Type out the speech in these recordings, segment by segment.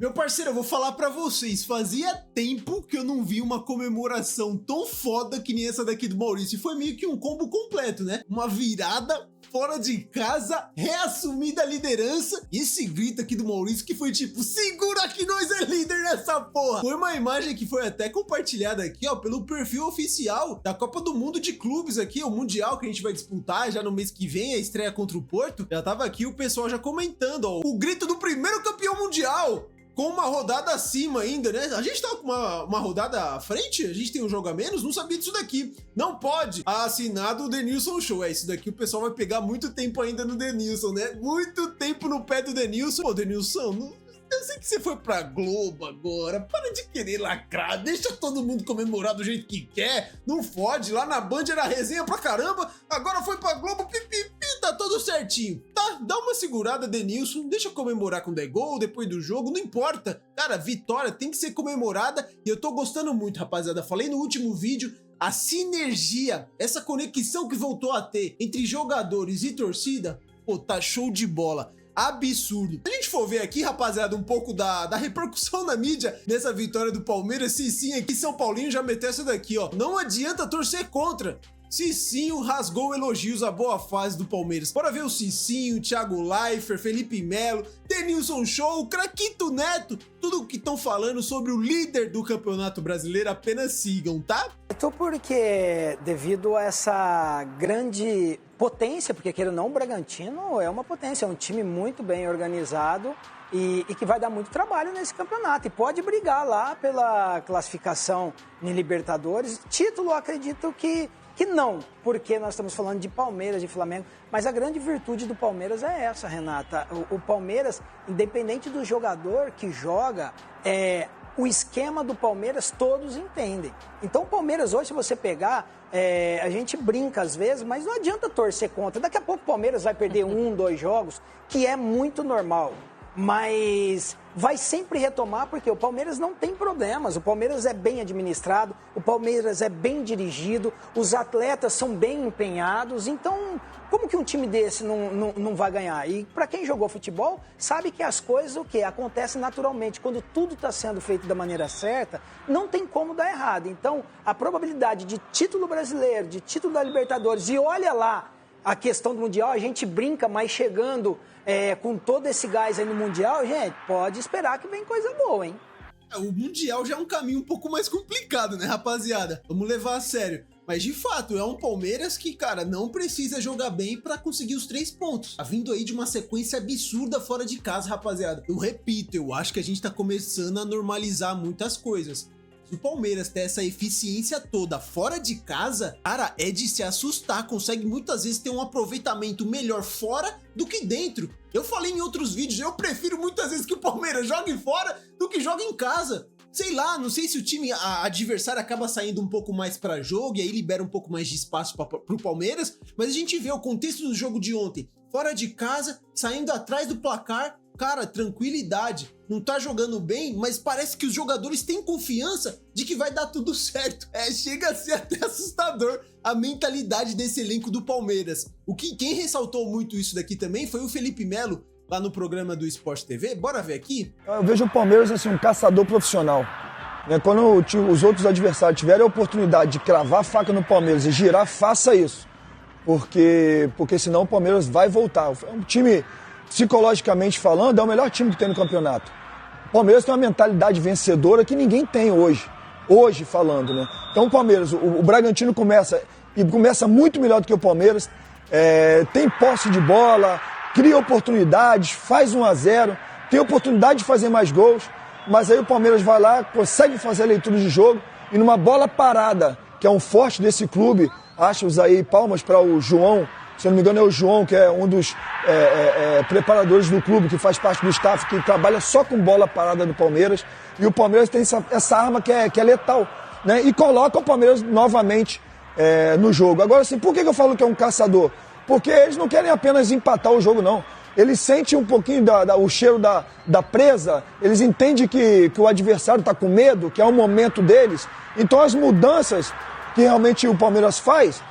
Meu parceiro, eu vou falar pra vocês, fazia tempo que eu não vi uma comemoração tão foda que nem essa daqui do Maurício. E foi meio que um combo completo, né? Uma virada fora de casa, reassumida a liderança. E esse grito aqui do Maurício que foi tipo, segura que nós é líder nessa porra. Foi uma imagem que foi até compartilhada aqui, ó, pelo perfil oficial da Copa do Mundo de Clubes aqui, o Mundial que a gente vai disputar já no mês que vem, a estreia contra o Porto. Já tava aqui o pessoal já comentando, ó, o grito do primeiro campeão mundial. Com uma rodada acima ainda, né? A gente tá com uma rodada à frente? A gente tem um jogo a menos? Não sabia disso daqui. Não pode. Assinado o Denilson Show. Isso daqui o pessoal vai pegar muito tempo ainda no Denilson, né? Muito tempo no pé do Denilson. Pô, Denilson, eu sei que você foi pra Globo agora. Para de querer lacrar. Deixa todo mundo comemorar do jeito que quer. Não fode. Lá na Band era resenha pra caramba. Agora foi pra Globo. Pipipi. Tá tudo certinho. Tá, dá uma segurada, Denilson. Deixa eu comemorar com 10 gols depois do jogo. Não importa. Cara, vitória tem que ser comemorada. E eu tô gostando muito, rapaziada. Falei no último vídeo. A sinergia, essa conexão que voltou a ter entre jogadores e torcida, pô, tá show de bola. Absurdo. Se a gente for ver aqui, rapaziada, um pouco da repercussão na mídia nessa vitória do Palmeiras, Cicinho aqui, São Paulinho já meteu essa daqui, ó. Não adianta torcer contra. Cicinho rasgou elogios à boa fase do Palmeiras. Bora ver o Cicinho, Thiago Leifert, Felipe Melo, Denilson Show, Craquito Neto, tudo que estão falando sobre o líder do Campeonato Brasileiro, apenas sigam, tá? Porque devido a essa grande potência, porque queira ou não, o Bragantino é uma potência, é um time muito bem organizado e que vai dar muito trabalho nesse campeonato e pode brigar lá pela classificação em Libertadores. Título, acredito que não, porque nós estamos falando de Palmeiras, de Flamengo, mas a grande virtude do Palmeiras é essa, Renata. O Palmeiras, independente do jogador que joga, o esquema do Palmeiras todos entendem. Então o Palmeiras hoje, se você pegar, a gente brinca às vezes, mas não adianta torcer contra. Daqui a pouco o Palmeiras vai perder 1, 2 jogos, que é muito normal. Mas vai sempre retomar porque o Palmeiras não tem problemas, o Palmeiras é bem administrado, o Palmeiras é bem dirigido, os atletas são bem empenhados, então como que um time desse não vai ganhar? E para quem jogou futebol, sabe que as coisas acontecem naturalmente, quando tudo está sendo feito da maneira certa, não tem como dar errado. Então a probabilidade de título brasileiro, de título da Libertadores, e olha lá, a questão do Mundial, a gente brinca, mas chegando com todo esse gás aí no Mundial, gente, pode esperar que vem coisa boa, hein? O Mundial já é um caminho um pouco mais complicado, né, rapaziada? Vamos levar a sério. Mas, de fato, é um Palmeiras que, cara, não precisa jogar bem pra conseguir os 3 pontos. Tá vindo aí de uma sequência absurda fora de casa, rapaziada. Eu repito, eu acho que a gente tá começando a normalizar muitas coisas. Se o Palmeiras ter essa eficiência toda fora de casa, cara, é de se assustar. Consegue muitas vezes ter um aproveitamento melhor fora do que dentro. Eu falei em outros vídeos, eu prefiro muitas vezes que o Palmeiras jogue fora do que jogue em casa. Sei lá, não sei se o time adversário acaba saindo um pouco mais para jogo e aí libera um pouco mais de espaço pro Palmeiras, mas a gente vê o contexto do jogo de ontem, fora de casa, saindo atrás do placar, cara, tranquilidade, não tá jogando bem, mas parece que os jogadores têm confiança de que vai dar tudo certo. Chega a ser até assustador a mentalidade desse elenco do Palmeiras. Quem ressaltou muito isso daqui também foi o Felipe Melo, lá no programa do Sport TV. Bora ver aqui? Eu vejo o Palmeiras assim, um caçador profissional. Quando os outros adversários tiverem a oportunidade de cravar a faca no Palmeiras e girar, faça isso. Porque senão o Palmeiras vai voltar. É um time, psicologicamente falando, é o melhor time que tem no campeonato. O Palmeiras tem uma mentalidade vencedora que ninguém tem hoje. Hoje falando, né? Então o Palmeiras, o Bragantino começa muito melhor do que o Palmeiras. Tem posse de bola, cria oportunidades, faz 1-0, tem oportunidade de fazer mais gols, mas aí o Palmeiras vai lá, consegue fazer a leitura de jogo e numa bola parada, que é um forte desse clube, acho aí palmas para o João, se eu não me engano é o João, que é um dos preparadores do clube, que faz parte do staff, que trabalha só com bola parada do Palmeiras, e o Palmeiras tem essa arma que é letal, né? E coloca o Palmeiras novamente no jogo. Agora, assim, por que eu falo que é um caçador? Porque eles não querem apenas empatar o jogo, não. Eles sentem um pouquinho o cheiro da presa, eles entendem que o adversário está com medo, que é o momento deles. Então as mudanças que realmente o Palmeiras faz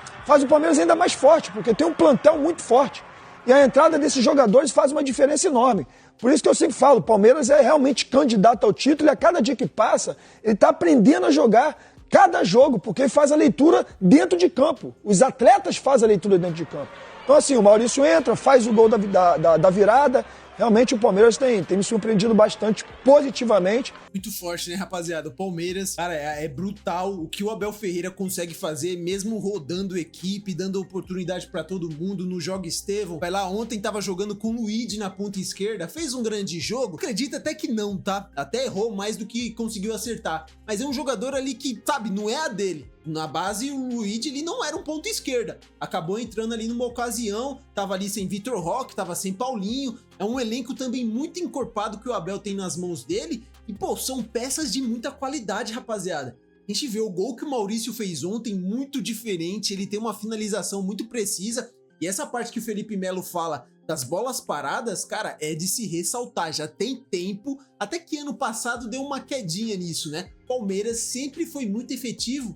o Palmeiras ainda mais forte, porque tem um plantel muito forte. E a entrada desses jogadores faz uma diferença enorme. Por isso que eu sempre falo, o Palmeiras é realmente candidato ao título e a cada dia que passa, ele está aprendendo a jogar cada jogo, porque ele faz a leitura dentro de campo. Os atletas fazem a leitura dentro de campo. Então assim, o Maurício entra, faz o gol da virada. Realmente o Palmeiras tem me surpreendido bastante positivamente. Muito forte, né, rapaziada? O Palmeiras, cara, é brutal o que o Abel Ferreira consegue fazer, mesmo rodando equipe, dando oportunidade pra todo mundo. No Joga Estevão, vai lá, ontem tava jogando com o Luigi na ponta esquerda, fez um grande jogo. Acredita até que não, tá? Até errou mais do que conseguiu acertar. Mas é um jogador ali que, sabe, não é a dele. Na base, o Luigi, ele não era um ponto esquerda. Acabou entrando ali numa ocasião, tava ali sem Vitor Roque, tava sem Paulinho. É um elenco também muito encorpado que o Abel tem nas mãos dele. E, pô, são peças de muita qualidade, rapaziada. A gente vê o gol que o Maurício fez ontem, muito diferente. Ele tem uma finalização muito precisa. E essa parte que o Felipe Melo fala das bolas paradas, cara, é de se ressaltar. Já tem tempo, até que ano passado deu uma quedinha nisso, né? Palmeiras sempre foi muito efetivo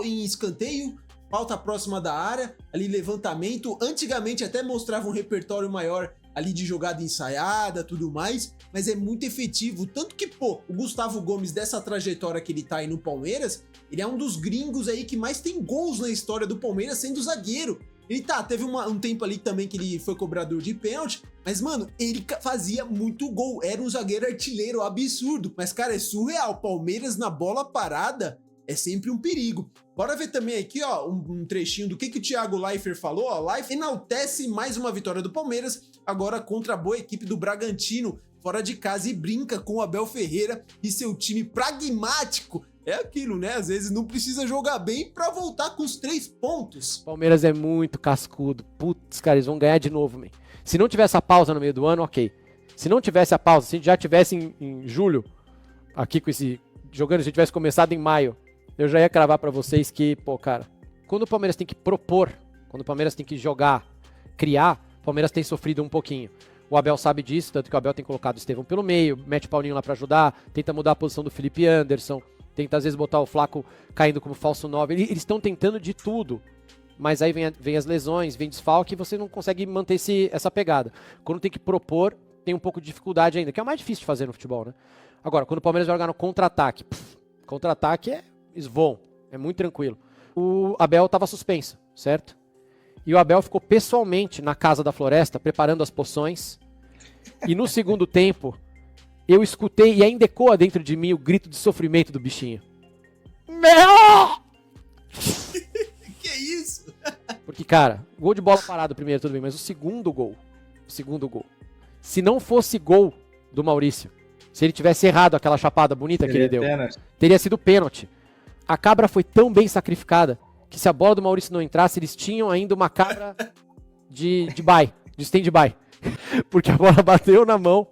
em escanteio, falta próxima da área, ali levantamento. Antigamente até mostrava um repertório maior ali de jogada ensaiada, tudo mais, mas é muito efetivo. Tanto que, pô, o Gustavo Gomes, dessa trajetória que ele tá aí no Palmeiras, ele é um dos gringos aí que mais tem gols na história do Palmeiras sendo zagueiro. Ele teve um tempo ali também que ele foi cobrador de pênalti, mas, mano, ele fazia muito gol, era um zagueiro artilheiro absurdo. Mas, cara, é surreal, Palmeiras na bola parada é sempre um perigo. Bora ver também aqui, ó, um trechinho do que o Thiago Leifert falou, ó. Leifert enaltece mais uma vitória do Palmeiras, agora contra a boa equipe do Bragantino, fora de casa, e brinca com o Abel Ferreira e seu time pragmático. É aquilo, né? Às vezes não precisa jogar bem pra voltar com os 3 pontos. Palmeiras é muito cascudo. Putz, cara, eles vão ganhar de novo, man. Se não tivesse a pausa no meio do ano, ok. Se não tivesse a pausa, se a gente já tivesse em julho, aqui com esse jogando, se a gente tivesse começado em maio, eu já ia cravar pra vocês que, pô, cara, quando o Palmeiras tem que propor, quando o Palmeiras tem que jogar, criar, o Palmeiras tem sofrido um pouquinho. O Abel sabe disso, tanto que o Abel tem colocado o Estevão pelo meio, mete o Paulinho lá pra ajudar, tenta mudar a posição do Felipe Anderson, tenta às vezes botar o Flaco caindo como falso 9. Eles estão tentando de tudo, mas aí vem as lesões, vem desfalque e você não consegue manter essa pegada. Quando tem que propor, tem um pouco de dificuldade ainda, que é o mais difícil de fazer no futebol, né? Agora, quando o Palmeiras vai jogar no contra-ataque, contra-ataque é esvon, é muito tranquilo. O Abel estava suspenso, certo? E o Abel ficou pessoalmente na Casa da Floresta, preparando as poções, e no segundo tempo, eu escutei e ainda ecoa dentro de mim o grito de sofrimento do bichinho. Meu! Que isso? Porque, cara, gol de bola parado primeiro, tudo bem, mas o segundo gol, se não fosse gol do Maurício, se ele tivesse errado aquela chapada bonita que ele deu, teria sido pênalti. A cabra foi tão bem sacrificada que se a bola do Maurício não entrasse, eles tinham ainda uma cabra de stand-by. Porque a bola bateu na mão.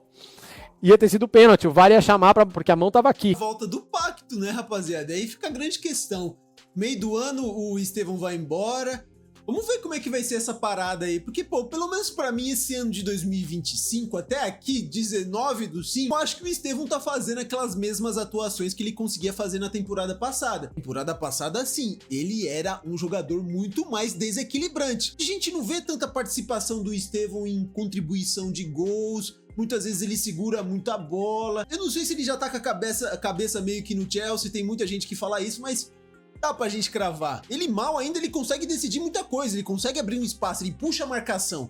Ia ter sido pênalti, o VAR ia chamar porque a mão tava aqui. Volta do pacto, né, rapaziada? Aí fica a grande questão. Meio do ano, o Estevão vai embora. Vamos ver como é que vai ser essa parada aí. Porque, pô, pelo menos pra mim, esse ano de 2025, até aqui, 19/5, eu acho que o Estevão tá fazendo aquelas mesmas atuações que ele conseguia fazer na temporada passada. Temporada passada, sim, ele era um jogador muito mais desequilibrante. A gente não vê tanta participação do Estevão em contribuição de gols. Muitas vezes ele segura muita bola. Eu não sei se ele já tá com a cabeça meio que no Chelsea, tem muita gente que fala isso, mas dá pra gente cravar. Ele mal ainda, ele consegue decidir muita coisa, ele consegue abrir um espaço, ele puxa a marcação.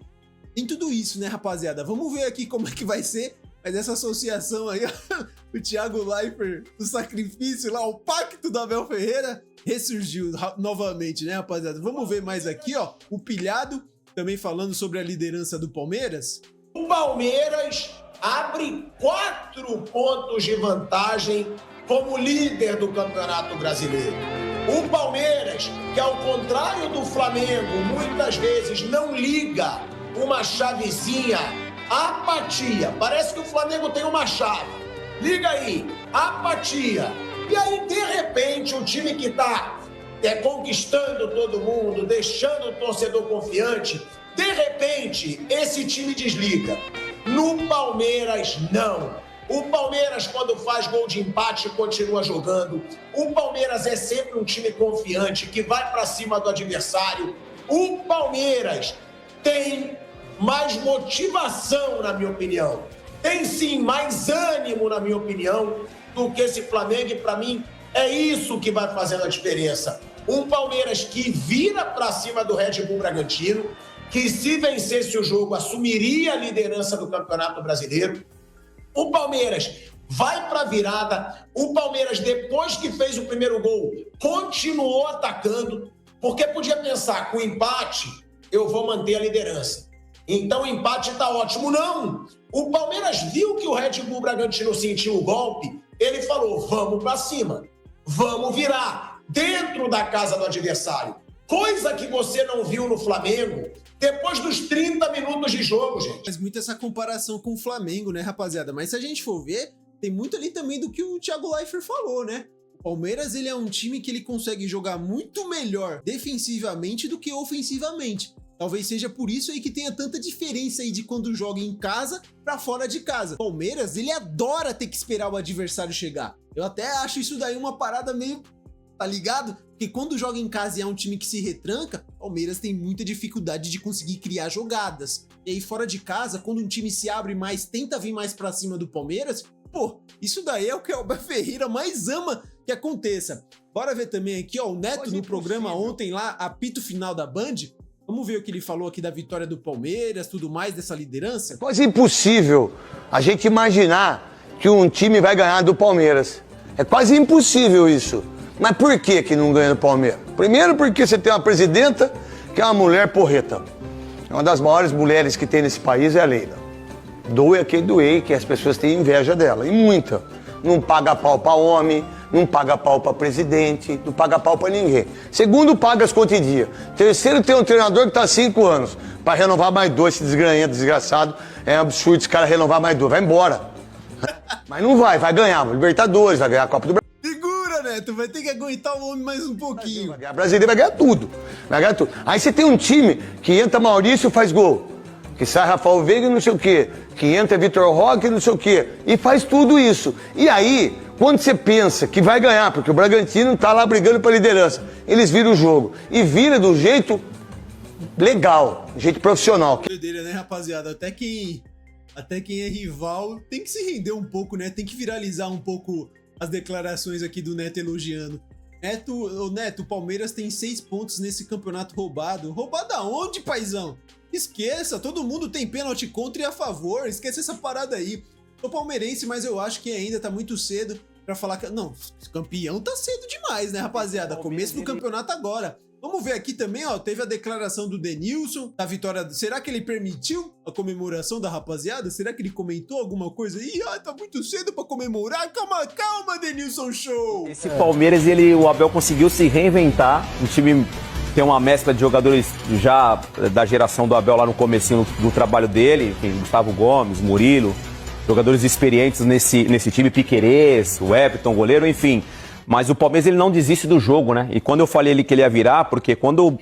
Tem tudo isso, né, rapaziada? Vamos ver aqui como é que vai ser. Mas essa associação aí, ó, o Thiago Leifert, o sacrifício lá, o pacto do Abel Ferreira, ressurgiu novamente, né, rapaziada? Vamos ver mais aqui, ó, o Pilhado, também falando sobre a liderança do Palmeiras. O Palmeiras abre 4 pontos de vantagem como líder do Campeonato Brasileiro. O Palmeiras, que ao contrário do Flamengo, muitas vezes não liga uma chavezinha, apatia. Parece que o Flamengo tem uma chave. Liga aí, apatia. E aí, de repente, o time que está conquistando todo mundo, deixando o torcedor confiante, de repente, esse time desliga. No Palmeiras, não. O Palmeiras, quando faz gol de empate, continua jogando. O Palmeiras é sempre um time confiante, que vai para cima do adversário. O Palmeiras tem mais motivação, na minha opinião. tem sim mais ânimo, na minha opinião, do que esse Flamengo, e para mim é isso que vai fazendo a diferença. Um Palmeiras que vira para cima do Red Bull Bragantino, que se vencesse o jogo assumiria a liderança do Campeonato Brasileiro. O Palmeiras vai para a virada, o Palmeiras, depois que fez o primeiro gol, continuou atacando, porque podia pensar, com o empate, eu vou manter a liderança. Então o empate está ótimo. Não! O Palmeiras viu que o Red Bull Bragantino sentiu o golpe, ele falou, vamos para cima, vamos virar, dentro da casa do adversário. Coisa que você não viu no Flamengo depois dos 30 minutos de jogo, gente. Faz muito essa comparação com o Flamengo, né, rapaziada? Mas se a gente for ver, tem muito ali também do que o Thiago Leifert falou, né? O Palmeiras, ele é um time que ele consegue jogar muito melhor defensivamente do que ofensivamente. Talvez seja por isso aí que tenha tanta diferença aí de quando joga em casa pra fora de casa. O Palmeiras, ele adora ter que esperar o adversário chegar. Eu até acho isso daí uma parada meio... Tá ligado? Porque quando joga em casa e é um time que se retranca, o Palmeiras tem muita dificuldade de conseguir criar jogadas. E aí fora de casa, quando um time se abre mais, tenta vir mais pra cima do Palmeiras, pô, isso daí é o que o Abel Ferreira mais ama que aconteça. Bora ver também aqui, ó, o Neto no programa ontem lá, apito final da Band. Vamos ver o que ele falou aqui da vitória do Palmeiras, tudo mais, dessa liderança. Quase impossível a gente imaginar que um time vai ganhar do Palmeiras. É quase impossível isso. Mas por que não ganha do Palmeiras? Primeiro porque você tem uma presidenta que é uma mulher porreta. É uma das maiores mulheres que tem nesse país, é a Leila. Doe a quem doer, que as pessoas têm inveja dela. E muita. Não paga pau pra homem, não paga pau pra presidente, não paga pau pra ninguém. Segundo, paga as contas em dia. Terceiro, tem um treinador que tá há 5 anos pra renovar mais 2, esse desgranhento, desgraçado. É um absurdo esse cara renovar mais 2. Vai embora. Mas não vai ganhar Libertadores, vai ganhar a Copa do Brasil. Tu vai ter que aguentar o homem mais um pouquinho. Vai ganhar brasileiro, vai ganhar tudo. Vai ganhar tudo. Aí você tem um time que entra Maurício, faz gol. Que sai Rafael Veiga e não sei o quê. Que entra Vitor Roque e não sei o quê. E faz tudo isso. E aí, quando você pensa que vai ganhar, porque o Bragantino tá lá brigando pra liderança, eles viram o jogo. E vira do jeito legal, do jeito profissional. Dele, né, rapaziada? Até quem é rival tem que se render um pouco, né? Tem que viralizar um pouco as declarações aqui do Neto elogiando. Neto, o Palmeiras tem 6 pontos nesse campeonato roubado. Roubado aonde, paizão? Esqueça, todo mundo tem pênalti contra e a favor. Esqueça essa parada aí. Sou palmeirense, mas eu acho que ainda tá muito cedo pra falar que... Não, campeão tá cedo demais, né, rapaziada? Começo do campeonato agora. Vamos ver aqui também, ó, teve a declaração do Denilson, da vitória. Será que ele permitiu a comemoração da rapaziada? Será que ele comentou alguma coisa? Ih, tá muito cedo pra comemorar. Calma, Denilson Show! Esse Palmeiras, o Abel conseguiu se reinventar. O time tem uma mescla de jogadores já da geração do Abel lá no comecinho do trabalho dele. Enfim, Gustavo Gomes, Murilo, jogadores experientes nesse time, Piquerez, o Everton, goleiro, enfim. Mas o Palmeiras, ele não desiste do jogo, né? E quando eu falei que ele ia virar, porque quando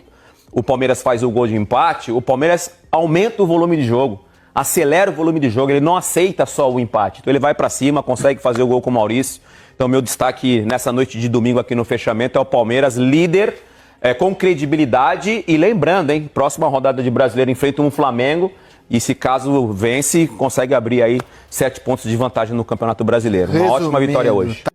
o Palmeiras faz o gol de empate, o Palmeiras aumenta o volume de jogo, acelera o volume de jogo, ele não aceita só o empate. Então ele vai pra cima, consegue fazer o gol com o Maurício. Então meu destaque nessa noite de domingo aqui no fechamento é o Palmeiras, líder, com credibilidade. E lembrando, hein, próxima rodada de Brasileiro enfrenta um Flamengo. E se caso vence, consegue abrir aí 7 pontos de vantagem no Campeonato Brasileiro. Uma ótima vitória hoje.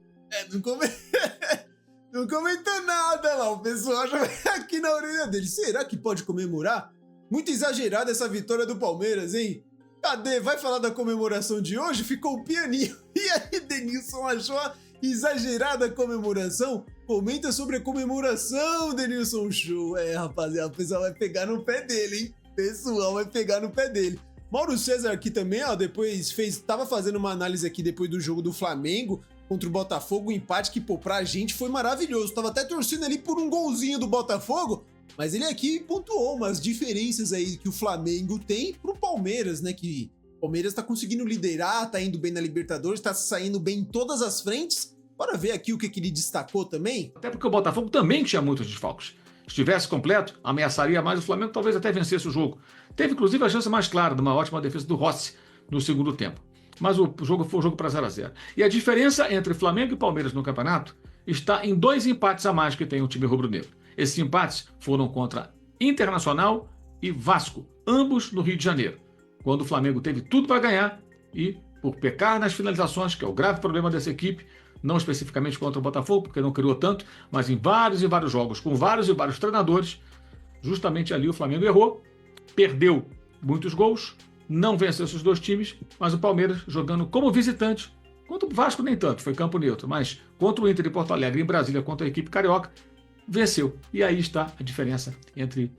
Não comentou nada lá, o pessoal já vai aqui na orelha dele. Será que pode comemorar? Muito exagerada essa vitória do Palmeiras, hein? Cadê? Vai falar da comemoração de hoje? Ficou um pianinho. E aí, Denilson, achou exagerada a comemoração? Comenta sobre a comemoração, Denilson Show. Rapaziada, o pessoal vai pegar no pé dele, hein? O pessoal vai pegar no pé dele. Mauro César aqui também, ó, depois tava fazendo uma análise aqui depois do jogo do Flamengo contra o Botafogo, o empate que, pô, pra gente foi maravilhoso. Tava até torcendo ali por um golzinho do Botafogo, mas ele aqui pontuou umas diferenças aí que o Flamengo tem pro Palmeiras, né? Que o Palmeiras tá conseguindo liderar, tá indo bem na Libertadores, tá saindo bem em todas as frentes. Bora ver aqui o que ele destacou também. Até porque o Botafogo também tinha muitos desfalques. Se estivesse completo, ameaçaria mais o Flamengo, talvez até vencesse o jogo. Teve, inclusive, a chance mais clara de uma ótima defesa do Rossi no segundo tempo. Mas o jogo foi um jogo para 0-0. E a diferença entre Flamengo e Palmeiras no campeonato está em 2 empates a mais que tem o time rubro-negro. Esses empates foram contra Internacional e Vasco, ambos no Rio de Janeiro, quando o Flamengo teve tudo para ganhar e por pecar nas finalizações, que é o grave problema dessa equipe, não especificamente contra o Botafogo, porque não criou tanto, mas em vários e vários jogos, com vários e vários treinadores, justamente ali o Flamengo errou, perdeu muitos gols, não venceu esses dois times, mas o Palmeiras jogando como visitante, contra o Vasco nem tanto, foi campo neutro, mas contra o Inter de Porto Alegre em Brasília, contra a equipe carioca, venceu. E aí está a diferença entre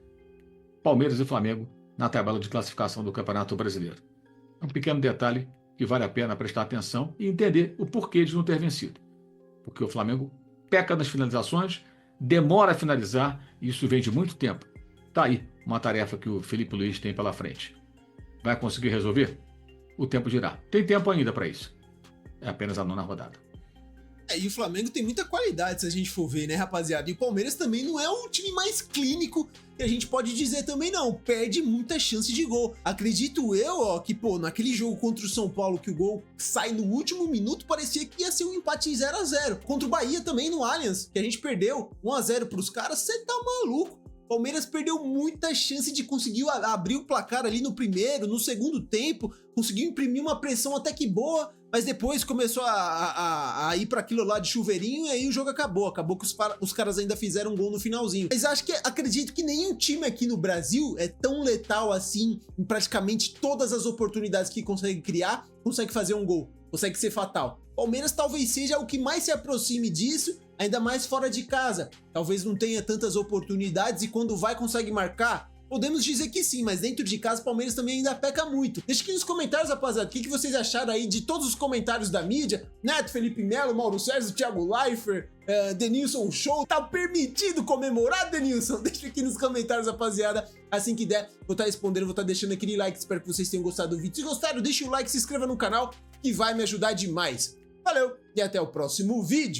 Palmeiras e Flamengo na tabela de classificação do Campeonato Brasileiro. Um pequeno detalhe que vale a pena prestar atenção e entender o porquê de não ter vencido. Porque o Flamengo peca nas finalizações, demora a finalizar, e isso vem de muito tempo. Tá aí uma tarefa que o Felipe Luiz tem pela frente. Vai conseguir resolver? O tempo dirá. Tem tempo ainda para isso. É apenas a 9ª rodada. E o Flamengo tem muita qualidade, se a gente for ver, né, rapaziada? E o Palmeiras também não é o time mais clínico que a gente pode dizer também, não. Perde muita chance de gol. Acredito eu, ó, que, pô, naquele jogo contra o São Paulo, que o gol sai no último minuto, parecia que ia ser um empate em 0-0. Contra o Bahia também, no Allianz, que a gente perdeu 1-0 pros caras, você tá maluco. Palmeiras perdeu muita chance de conseguir abrir o placar ali no primeiro, no segundo tempo, conseguiu imprimir uma pressão até que boa, mas depois começou a ir para aquilo lá de chuveirinho e aí o jogo acabou. Acabou que os caras ainda fizeram um gol no finalzinho. Mas acredito que nenhum time aqui no Brasil é tão letal assim, em praticamente todas as oportunidades que consegue criar, consegue fazer um gol, consegue ser fatal. Palmeiras talvez seja o que mais se aproxime disso, ainda mais fora de casa. Talvez não tenha tantas oportunidades e quando vai consegue marcar? Podemos dizer que sim, mas dentro de casa o Palmeiras também ainda peca muito. Deixa aqui nos comentários, rapaziada, o que vocês acharam aí de todos os comentários da mídia. Neto, Felipe Melo, Mauro Sérgio, Thiago Leifert, Denilson Show. Tá permitido comemorar, Denilson? Deixa aqui nos comentários, rapaziada. Assim que der, vou estar respondendo, vou estar deixando aquele like. Espero que vocês tenham gostado do vídeo. Se gostaram, deixa o like, se inscreva no canal, que vai me ajudar demais. Valeu e até o próximo vídeo.